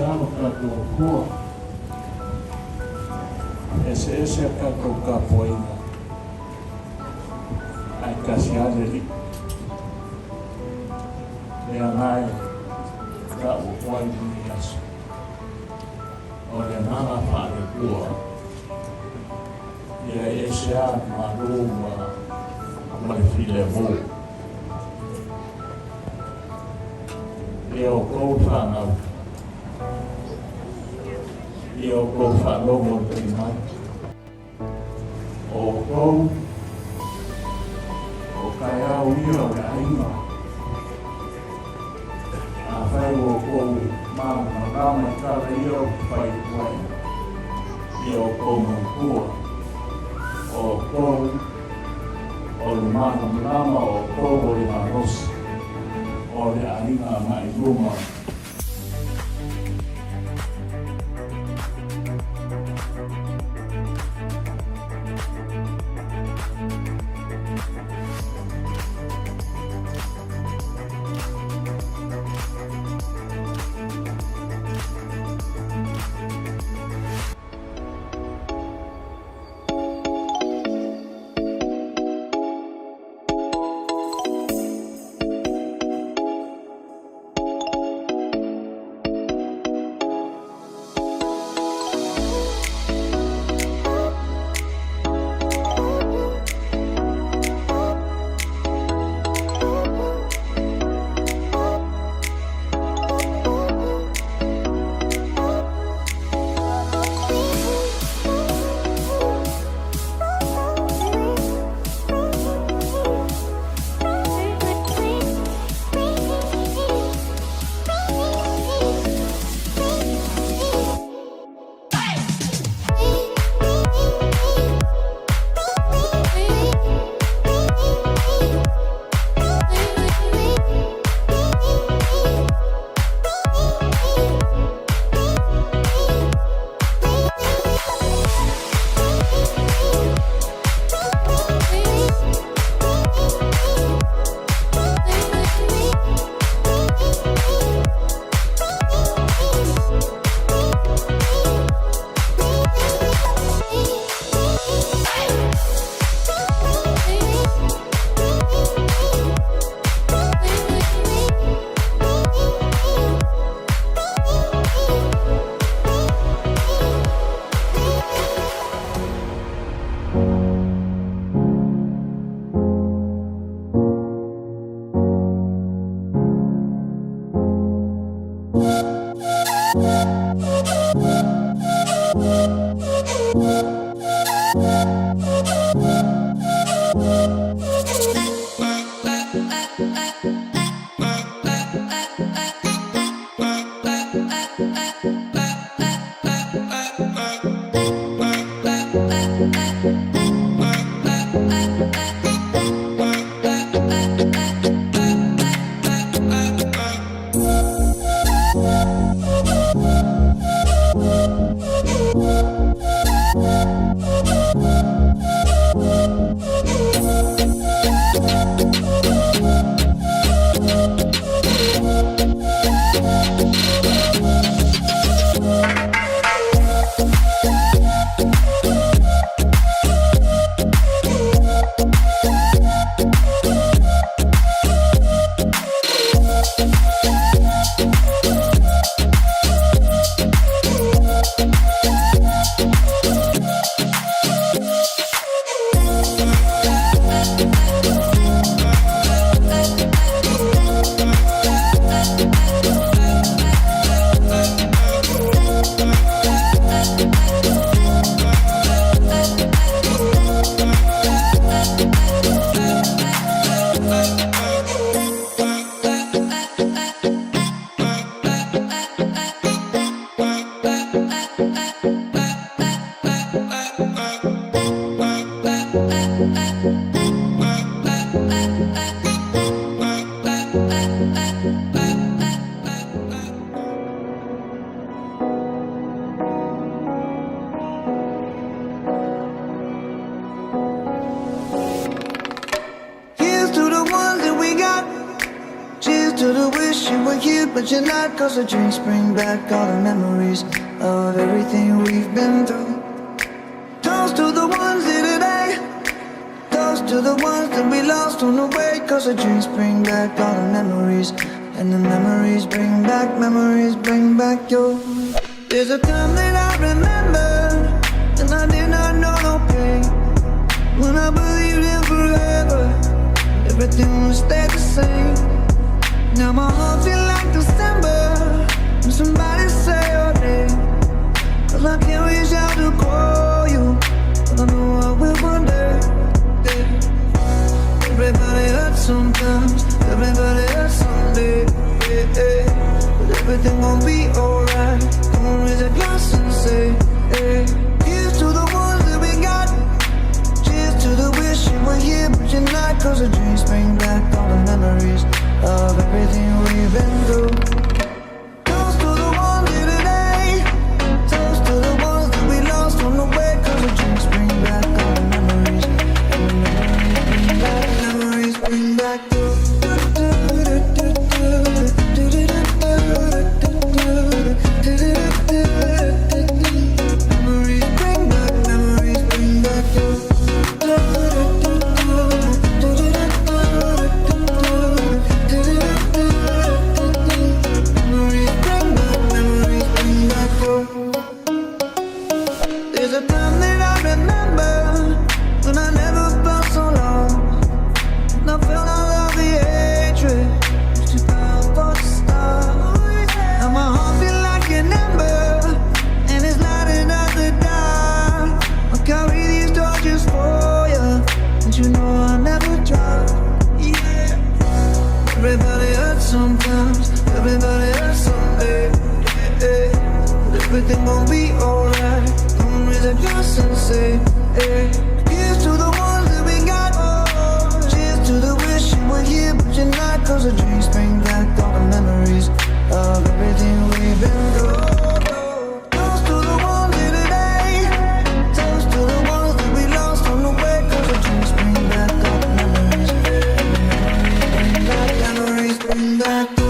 ano katou kua. Ese katou kapoina. Ai kasi adeli. Lea ngai ka uwai duniasu. O le nana whaare kua. Ia ese a maruma mai file mo. Ia o kou whanau. Ia o kou whanongo te mai. O kou o kai au ia o le ainga. A whai o kou mana rama kara ia o whai kuai. Ia o kou mangkua. O kou o le mana rama o kou o le marosi. O le ainga mai ruma. wish you were here, but you're not. Cause the drinks bring back all the memories of everything we've been through. Toast to the ones here today. Toast to the ones that we lost on the way. Cause the drinks bring back all the memories. And the memories bring back your. There's a time that I remember, and I did not know no pain. When I believed in forever, everything would stay the same. Now my heart feel like December when somebody say your name. Cause I can't reach out to call you, but I know I will one day. Yeah. Everybody hurts sometimes, everybody hurts someday. Yeah, yeah. But everything gon' be alright. Come on, raise a glass and say, hey. Here's to the ones that we got. Cheers to the wish you were here, but you're not. Cause the dreams bring back all the memories of everything we've been through. Toast to the ones here today. Toast to the ones that we lost on the way. Cause the drinks bring back all the memories. And the memories bring back you. There's a time that I remember when I never felt so long. And I felt all of the hatred, too powerful to stop. Now my heart feel like an ember, and it's lighting up the dark. I'll carry these torches for you, and you know I'll never drop. Yeah. Everybody hurts sometimes, everybody hurts someday. Yeah. But everything gon' be alright. Raise a glass and say, hey. Here's to the ones that we got. Cheers to the wish you were here, but you're not. Cause the drinks bring back all the memories of everything we've been through. Toast to the ones here today. Toast to the ones that we lost on the way. Cause the drinks bring back all the memories. And the memories bring back.